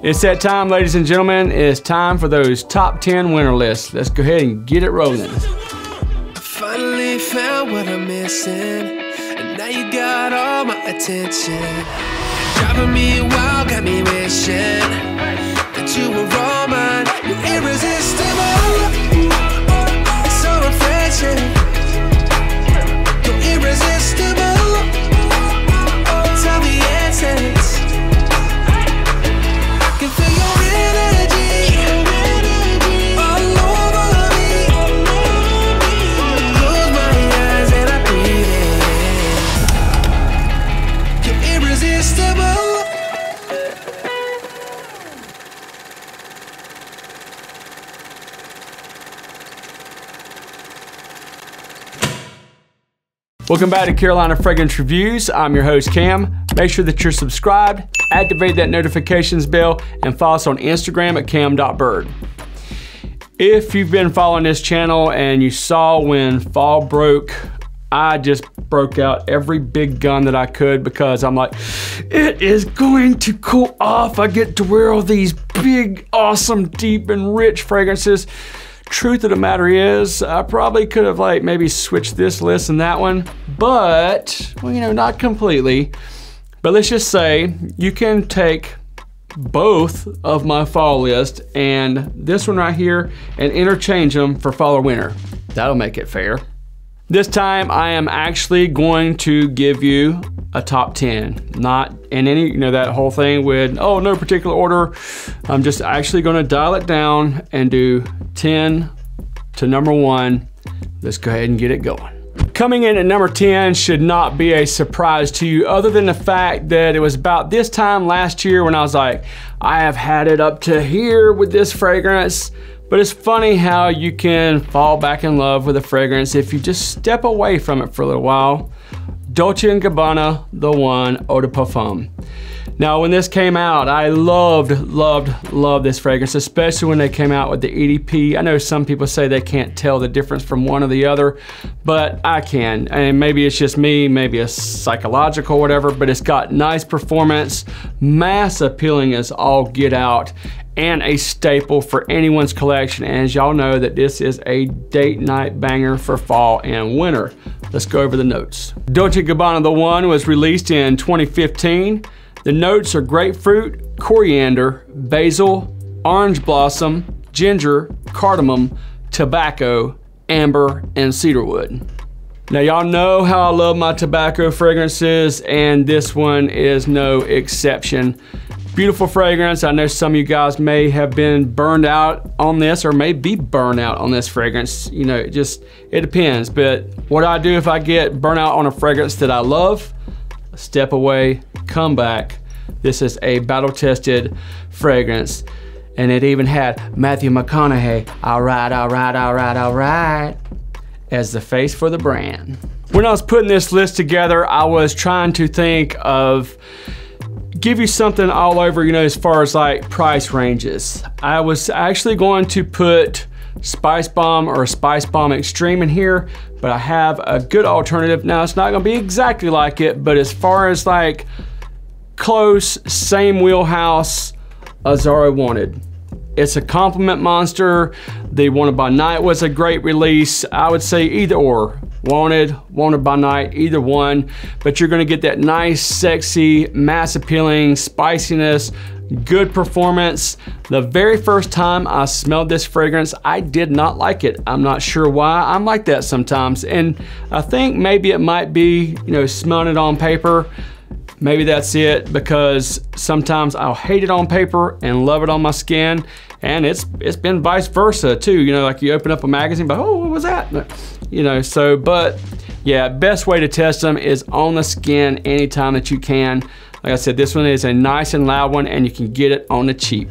It's that time, ladies and gentlemen. It's time for those top 10 winner lists. Let's go ahead and get it rolling. Finally found what I'm missing, and now you got all my attention. Driving me wild, got me wishing that you were all mine. You're irresistible, so refreshing. You're irresistible, tell the essence. I can feel your energy all over me. Close my eyes and I breathe in. You're irresistible. Welcome back to Carolina Fragrance Reviews. I'm your host, Cam. Make sure that you're subscribed, activate that notifications bell, and follow us on Instagram at cam.byrd. If you've been following this channel and you saw when fall broke, I just broke out every big gun that I could because I'm like, it is going to cool off. I get to wear all these big, awesome, deep, and rich fragrances. Truth of the matter is, I probably could have like maybe switched this list and that one, but, well, you know, not completely. But let's just say you can take both of my fall list and this one right here and interchange them for fall or winter. That'll make it fair. This time I am actually going to give you a top 10, not in any, you know, that whole thing with, oh, no particular order. I'm just actually gonna dial it down and do 10 to number 1. Let's go ahead and get it going. Coming in at number 10 should not be a surprise to you, other than the fact that it was about this time last year when I was like, I have had it up to here with this fragrance. But it's funny how you can fall back in love with a fragrance if you just step away from it for a little while. Dolce & Gabbana, the one, Eau de Parfum. Now, when this came out, I loved this fragrance, especially when they came out with the EDP. I know some people say they can't tell the difference from one or the other, but I can. And maybe it's just me, maybe it's psychological, whatever, but it's got nice performance, mass appealing as all get out, and a staple for anyone's collection. And as y'all know, that this is a date night banger for fall and winter. Let's go over the notes. Dolce & Gabbana The One was released in 2015. The notes are grapefruit, coriander, basil, orange blossom, ginger, cardamom, tobacco, amber, and cedarwood. Now y'all know how I love my tobacco fragrances, and this one is no exception. Beautiful fragrance. I know some of you guys may have been burned out on this or may be burned out on this fragrance. You know, it depends. But what I do if I get burnt out on a fragrance that I love, step away, come back. This is a battle-tested fragrance. And it even had Matthew McConaughey, all right, all right, all right, all right, as the face for the brand. When I was putting this list together, I was trying to think of give you something all over, you know, as far as like price ranges. I was actually going to put Spice Bomb or Spice Bomb Extreme in here, but I have a good alternative. Now, it's not gonna be exactly like it, but as far as like close, same wheelhouse, AZZARO Wanted. It's a compliment monster. The Wanted by Night was a great release. I would say either or. Wanted by Night, either one. But you're gonna get that nice, sexy, mass appealing spiciness, good performance. The very first time I smelled this fragrance, I did not like it. I'm not sure why. I'm like that sometimes. And I think maybe it might be, you know, smelling it on paper. Maybe that's it, because sometimes I'll hate it on paper and love it on my skin. And it's been vice versa too. You know, like you open up a magazine, but oh, what was that? You know, so, but yeah, best way to test them is on the skin anytime that you can. Like I said, this one is a nice and loud one, and you can get it on the cheap.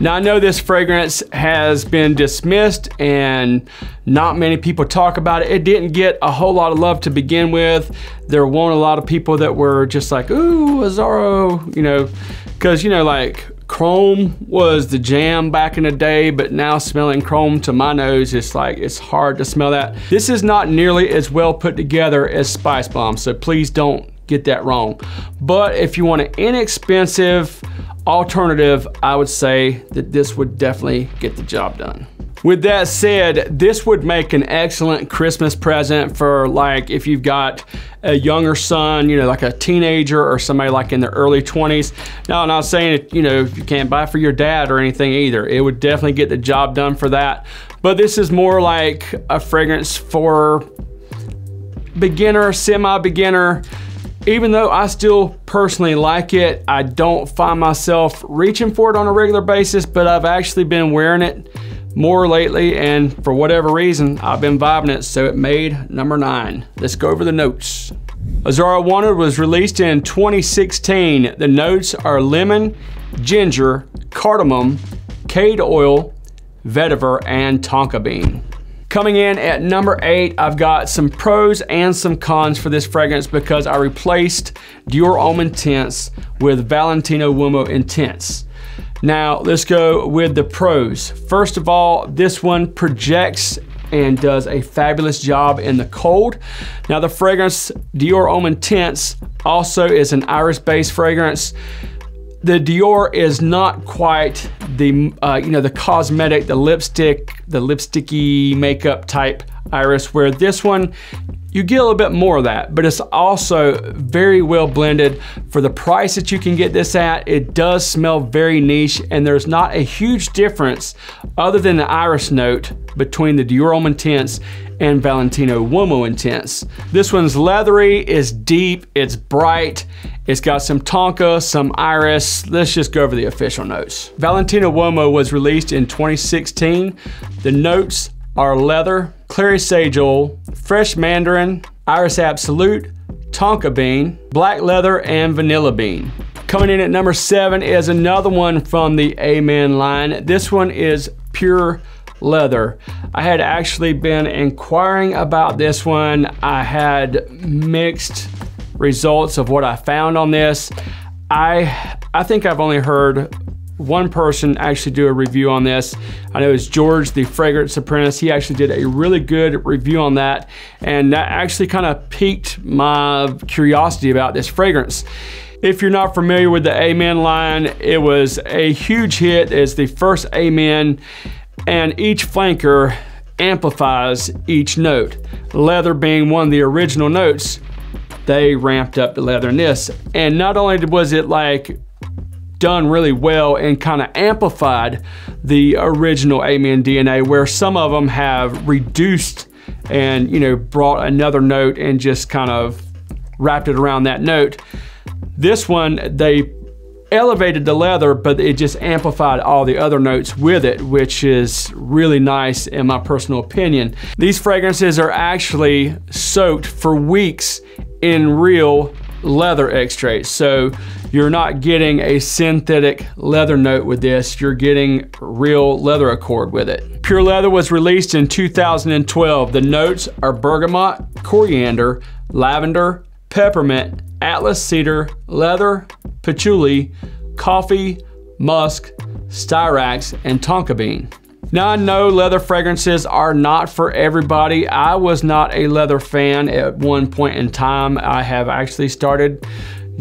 Now, I know this fragrance has been dismissed and not many people talk about it. It didn't get a whole lot of love to begin with. There weren't a lot of people that were just like, ooh, AZZARO, you know, because, you know, like chrome was the jam back in the day, but now smelling chrome to my nose, it's like, it's hard to smell that. This is not nearly as well put together as Spice Bomb, so please don't get that wrong. But if you want an inexpensive, alternative, I would say that this would definitely get the job done. With that said, this would make an excellent Christmas present for, like, if you've got a younger son, you know, like a teenager or somebody like in their early 20s. Now, I'm not saying it, you know, you can't buy for your dad or anything either. It would definitely get the job done for that. But this is more like a fragrance for beginner, semi-beginner. Even though I still personally like it, I don't find myself reaching for it on a regular basis, but I've actually been wearing it more lately, and for whatever reason, I've been vibing it, so it made number 9. Let's go over the notes. AZZARO Wanted was released in 2016. The notes are lemon, ginger, cardamom, cade oil, vetiver, and tonka bean. Coming in at number 8, I've got some pros and some cons for this fragrance because I replaced DIOR Homme Intense with Valentino UOMO Intense. Now, let's go with the pros. First of all, this one projects and does a fabulous job in the cold. Now, the fragrance DIOR Homme Intense also is an iris-based fragrance. The Dior is not quite the, you know, the cosmetic, the lipsticky makeup type iris, where this one, you get a little bit more of that, but it's also very well blended. For the price that you can get this at, it does smell very niche, and there's not a huge difference other than the iris note between the DIOR Homme Intense and Valentino UOMO Intense. This one's leathery, it's deep, it's bright, it's got some tonka, some iris. Let's just go over the official notes. Valentino UOMO was released in 2016. The notes are leather, clary sage oil, fresh mandarin, iris absolute, tonka bean, black leather, and vanilla bean. Coming in at number 7 is another one from the Amen line. This one is pure leather. I had actually been inquiring about this one. I had mixed results of what I found on this. I think I've only heard one person actually do a review on this. I know it's George, the Fragrance Apprentice. He actually did a really good review on that, and that actually kind of piqued my curiosity about this fragrance. If you're not familiar with the Amen line, it was a huge hit. It's the first Amen, and each flanker amplifies each note. Leather being one of the original notes, they ramped up the leather in this. And not only was it like done really well and kind of amplified the original Amen DNA, where some of them have reduced and, you know, brought another note and just kind of wrapped it around that note. This one, they elevated the leather, but it just amplified all the other notes with it, which is really nice in my personal opinion. These fragrances are actually soaked for weeks in real leather extract, so you're not getting a synthetic leather note with this, you're getting real leather accord with it. Pure Leather was released in 2012. The notes are bergamot, coriander, lavender, peppermint, atlas cedar, leather, patchouli, coffee, musk, styrax, and tonka bean. Now, I know leather fragrances are not for everybody. I was not a leather fan at one point in time. I have actually started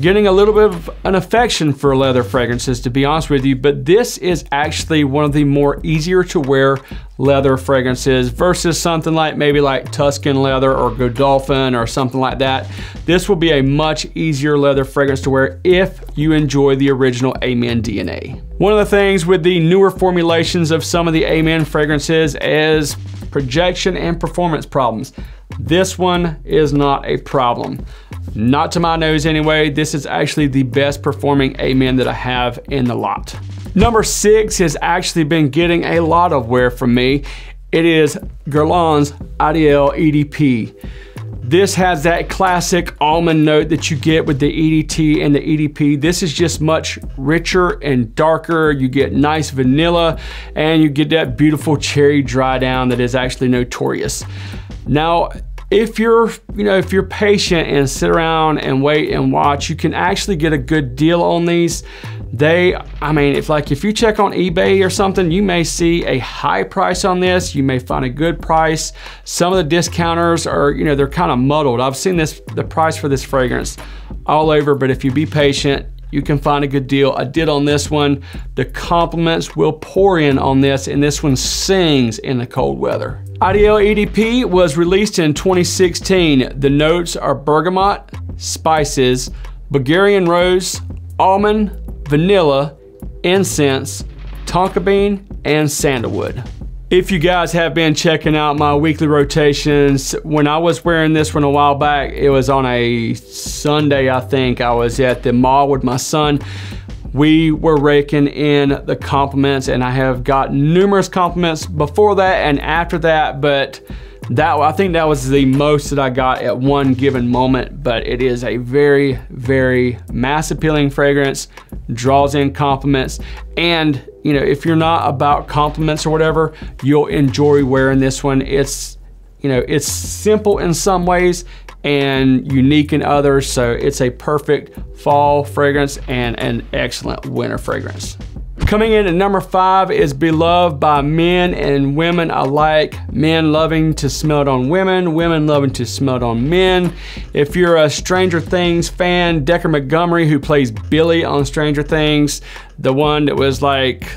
getting a little bit of an affection for leather fragrances, to be honest with you, but this is actually one of the more easier to wear leather fragrances versus something like maybe like Tuscan leather or Godolphin or something like that. This will be a much easier leather fragrance to wear if you enjoy the original Amen DNA. One of the things with the newer formulations of some of the Amen fragrances is projection and performance problems. This one is not a problem. Not to my nose anyway. This is actually the best performing Amen that I have in the lot. Number 6 has actually been getting a lot of wear from me. It is Guerlain's IDL EDP. This has that classic almond note that you get with the EDT and the EDP. This is just much richer and darker. You get nice vanilla and you get that beautiful cherry dry down that is actually notorious. Now, if you're patient and sit around and wait and watch, you can actually get a good deal on these. If you check on eBay or something, you may see a high price on this. You may find a good price. Some of the discounters are, they're kind of muddled. I've seen the price for this fragrance all over, but if you be patient, you can find a good deal. I did on this one. The compliments will pour in on this, and this one sings in the cold weather. IDL EDP was released in 2016. The notes are bergamot, spices, Bulgarian rose, almond, vanilla, incense, tonka bean, and sandalwood. If you guys have been checking out my weekly rotations, when I was wearing this one a while back, it was on a Sunday, I think. I was at the mall with my son. We were raking in the compliments, and I have got numerous compliments before that and after that, but I think that was the most that I got at one given moment. But it is a very, very mass appealing fragrance, draws in compliments, and you know, if you're not about compliments or whatever, you'll enjoy wearing this one. It's, you know, it's simple in some ways and unique in others, so it's a perfect fall fragrance and an excellent winter fragrance. Coming in at number 5 is beloved by men and women alike. Men loving to smell it on women, women loving to smell it on men. If you're a Stranger Things fan, Decker Montgomery, who plays Billy on Stranger Things, the one that was like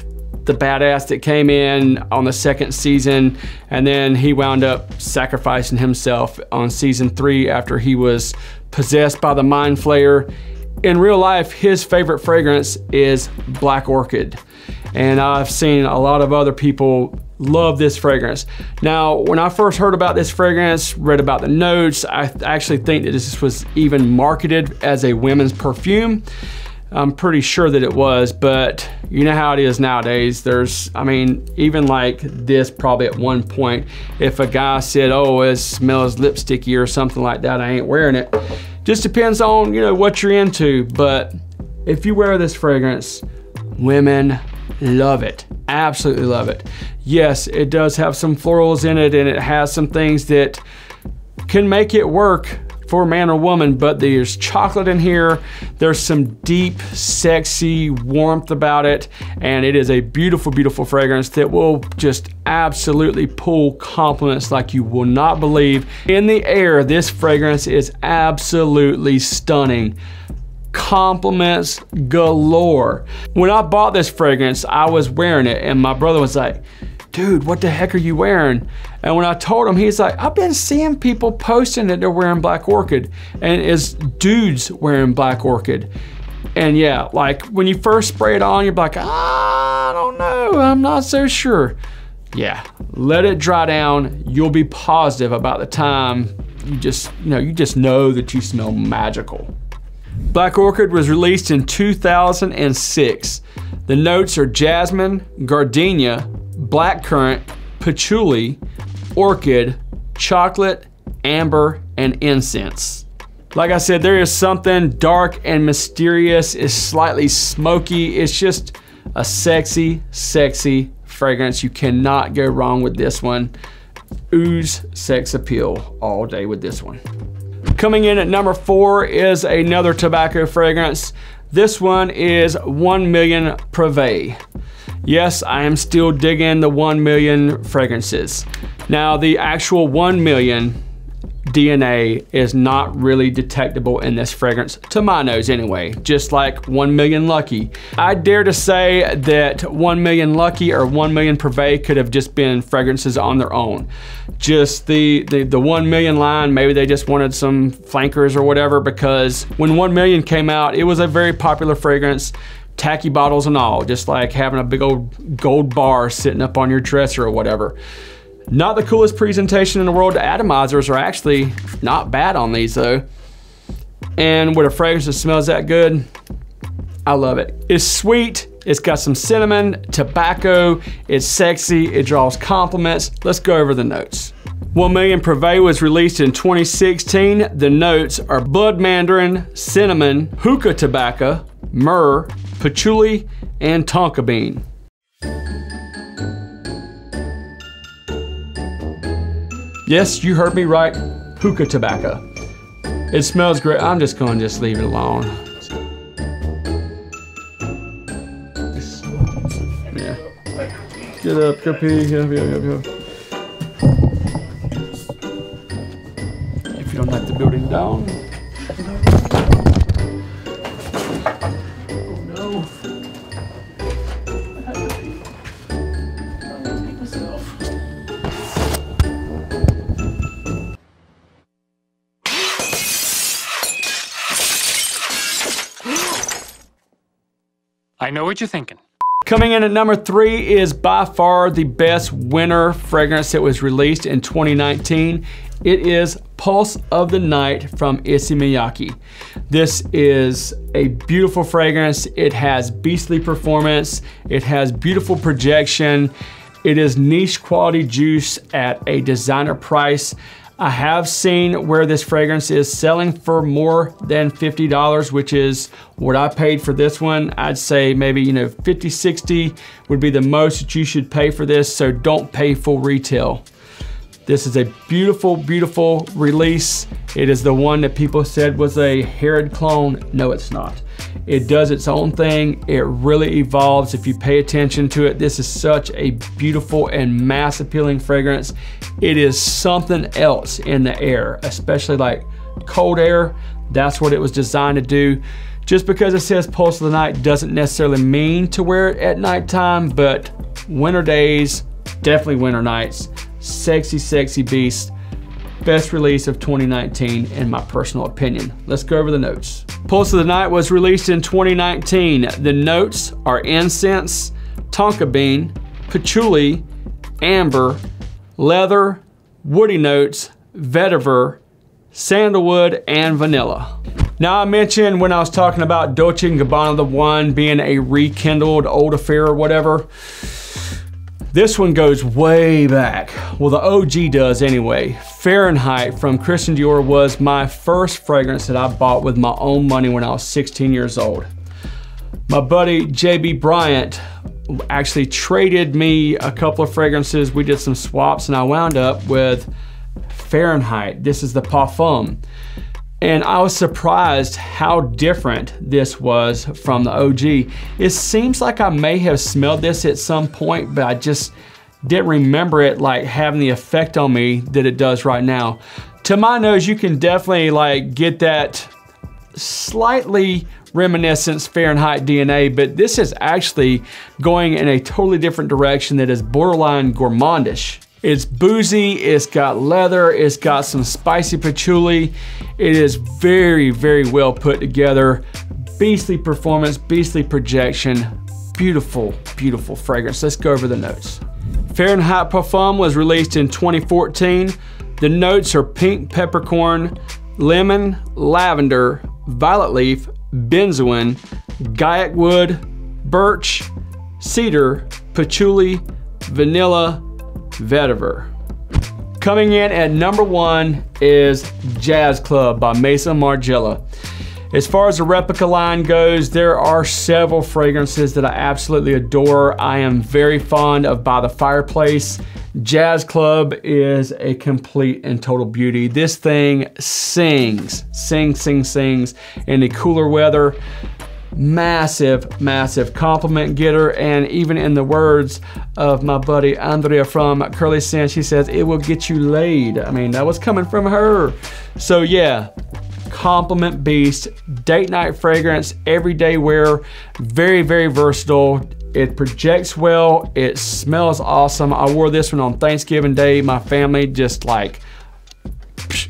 the badass that came in on the 2nd season, and then he wound up sacrificing himself on season 3 after he was possessed by the Mind Flayer. In real life, his favorite fragrance is Black Orchid, and I've seen a lot of other people love this fragrance. Now, when I first heard about this fragrance, read about the notes, I actually think that this was even marketed as a women's perfume. I'm pretty sure that it was, but you know how it is nowadays. There's, I mean, even like this probably at one point, if a guy said, oh, it smells lipsticky or something like that, I ain't wearing it. Just depends on, you know, what you're into. But if you wear this fragrance, women love it, absolutely love it. Yes, it does have some florals in it, and it has some things that can make it work for a man or woman, but there's chocolate in here. There's some deep, sexy warmth about it, and it is a beautiful, beautiful fragrance that will just absolutely pull compliments like you will not believe. In the air, this fragrance is absolutely stunning. Compliments galore. When I bought this fragrance, I was wearing it, and my brother was like, dude, what the heck are you wearing? And when I told him, he's like, I've been seeing people posting that they're wearing Black Orchid, and it's dudes wearing Black Orchid. And yeah, like when you first spray it on, you're like, I don't know, I'm not so sure. Yeah, let it dry down. You'll be positive about the time you just know that you smell magical. Black Orchid was released in 2006. The notes are jasmine, gardenia, blackcurrant, patchouli, orchid, chocolate, amber, and incense. Like I said, there is something dark and mysterious. It's slightly smoky. It's just a sexy, sexy fragrance. You cannot go wrong with this one. Ooze sex appeal all day with this one. Coming in at number 4 is another tobacco fragrance. This one is 1 million PRIVE. Yes, I am still digging the 1 million fragrances. Now, the actual 1 million DNA is not really detectable in this fragrance, to my nose anyway, just like 1 million Lucky. I dare to say that 1 million Lucky or 1 million PRIVE could have just been fragrances on their own. Just the 1 million line, maybe they just wanted some flankers or whatever, because when 1 million came out, it was a very popular fragrance, tacky bottles and all, just like having a big old gold bar sitting up on your dresser or whatever. Not the coolest presentation in the world. The atomizers are actually not bad on these though. And with a fragrance that smells that good, I love it. It's sweet, it's got some cinnamon, tobacco, it's sexy, it draws compliments. Let's go over the notes. 1 million PRIVE was released in 2016. The notes are blood mandarin, cinnamon, hookah tobacco, myrrh, patchouli, and tonka bean. Yes, you heard me right, hookah tobacco. It smells great. I'm just gonna leave it alone. Yeah. Get up, go pee, go. If you don't like the building down. I know what you're thinking. Coming in at number 3 is by far the best winter fragrance that was released in 2019. It is Pulse of the Night from MIYAKE. This is a beautiful fragrance. It has beastly performance. It has beautiful projection. It is niche quality juice at a designer price. I have seen where this fragrance is selling for more than $50, which is what I paid for this one. I'd say maybe, you know, 50, 60 would be the most that you should pay for this, so don't pay full retail. This is a beautiful, beautiful release. It is the one that people said was a Herod clone. No, it's not. It does its own thing. It really evolves if you pay attention to it. This is such a beautiful and mass appealing fragrance. It is something else in the air, especially like cold air. That's what it was designed to do. Just because it says Pulse of the Night doesn't necessarily mean to wear it at nighttime, but winter days, definitely winter nights. Sexy, sexy beast. Best release of 2019 in my personal opinion. Let's go over the notes. Pulse of the Night was released in 2019. The notes are incense, tonka bean, patchouli, amber, leather, woody notes, vetiver, sandalwood, and vanilla. Now I mentioned when I was talking about Dolce & Gabbana the One being a rekindled old affair or whatever. This one goes way back. Well, the OG does anyway. Fahrenheit from Christian Dior was my first fragrance that I bought with my own money when I was 16 years old. My buddy JB Bryant actually traded me a couple of fragrances. We did some swaps and I wound up with Fahrenheit. This is the Perfomed. And I was surprised how different this was from the OG. It seems like I may have smelled this at some point, but I just didn't remember it like having the effect on me that it does right now. To my nose, you can definitely like get that slightly reminiscent Fahrenheit DNA, but this is actually going in a totally different direction that is borderline gourmandish. It's boozy, it's got leather, it's got some spicy patchouli. It is very, very well put together. Beastly performance, beastly projection. Beautiful, beautiful fragrance. Let's go over the notes. Fahrenheit Perfomed was released in 2014. The notes are pink peppercorn, lemon, lavender, violet leaf, benzoin, gaiac wood, birch, cedar, patchouli, vanilla, vetiver. Coming in at number 1 is Jazz Club by MAISON MARGIELA. As far as the replica line goes, there are several fragrances that I absolutely adore. I am very fond of By the Fireplace. Jazz Club is a complete and total beauty. This thing sings in the cooler weather. Massive, massive compliment getter, and even in the words of my buddy Andrea from Curly Sin, she says, it will get you laid. I mean, that was coming from her. So yeah, compliment beast, date night fragrance, everyday wear, very, very versatile. It projects well, it smells awesome. I wore this one on Thanksgiving Day. My family just like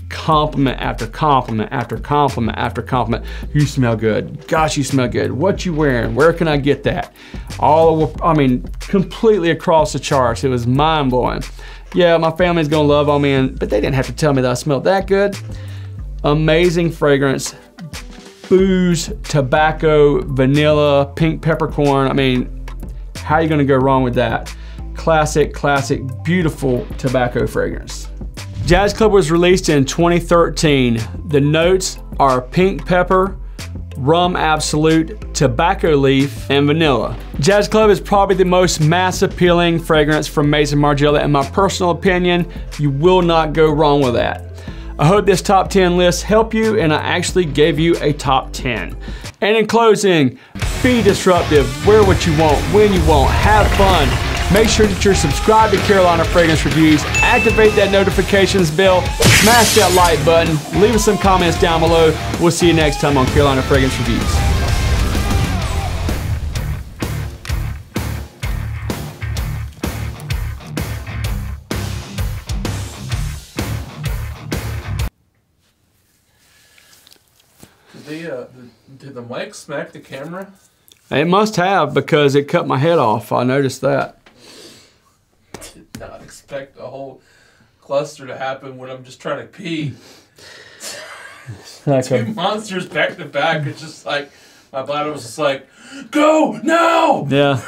compliment after compliment after compliment after compliment. You smell good. Gosh, you smell good. What you wearing? Where can I get that? I mean, completely across the charts. It was mind blowing. Yeah, my family's gonna love on me, but they didn't have to tell me that I smelled that good. Amazing fragrance. Booze, tobacco, vanilla, pink peppercorn. I mean, how are you gonna go wrong with that? Classic, classic, beautiful tobacco fragrance. Jazz Club was released in 2013. The notes are pink pepper, rum absolute, tobacco leaf, and vanilla. Jazz Club is probably the most mass appealing fragrance from MAISON MARGIELA. In my personal opinion, you will not go wrong with that. I hope this top 10 list helped you, and I actually gave you a top 10. And in closing, be disruptive, wear what you want, when you want, have fun. Make sure that you're subscribed to Carolina Fragrance Reviews, activate that notifications bell, smash that like button, leave us some comments down below. We'll see you next time on Carolina Fragrance Reviews. Did the mic smack the camera? It must have, because it cut my head off. I noticed that. Did not expect a whole cluster to happen when I'm just trying to pee. Like Two monsters back to back. It's just like, my bladder was just like, go now! Yeah.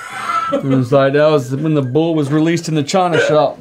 It was like, that was when the bull was released in the china shop.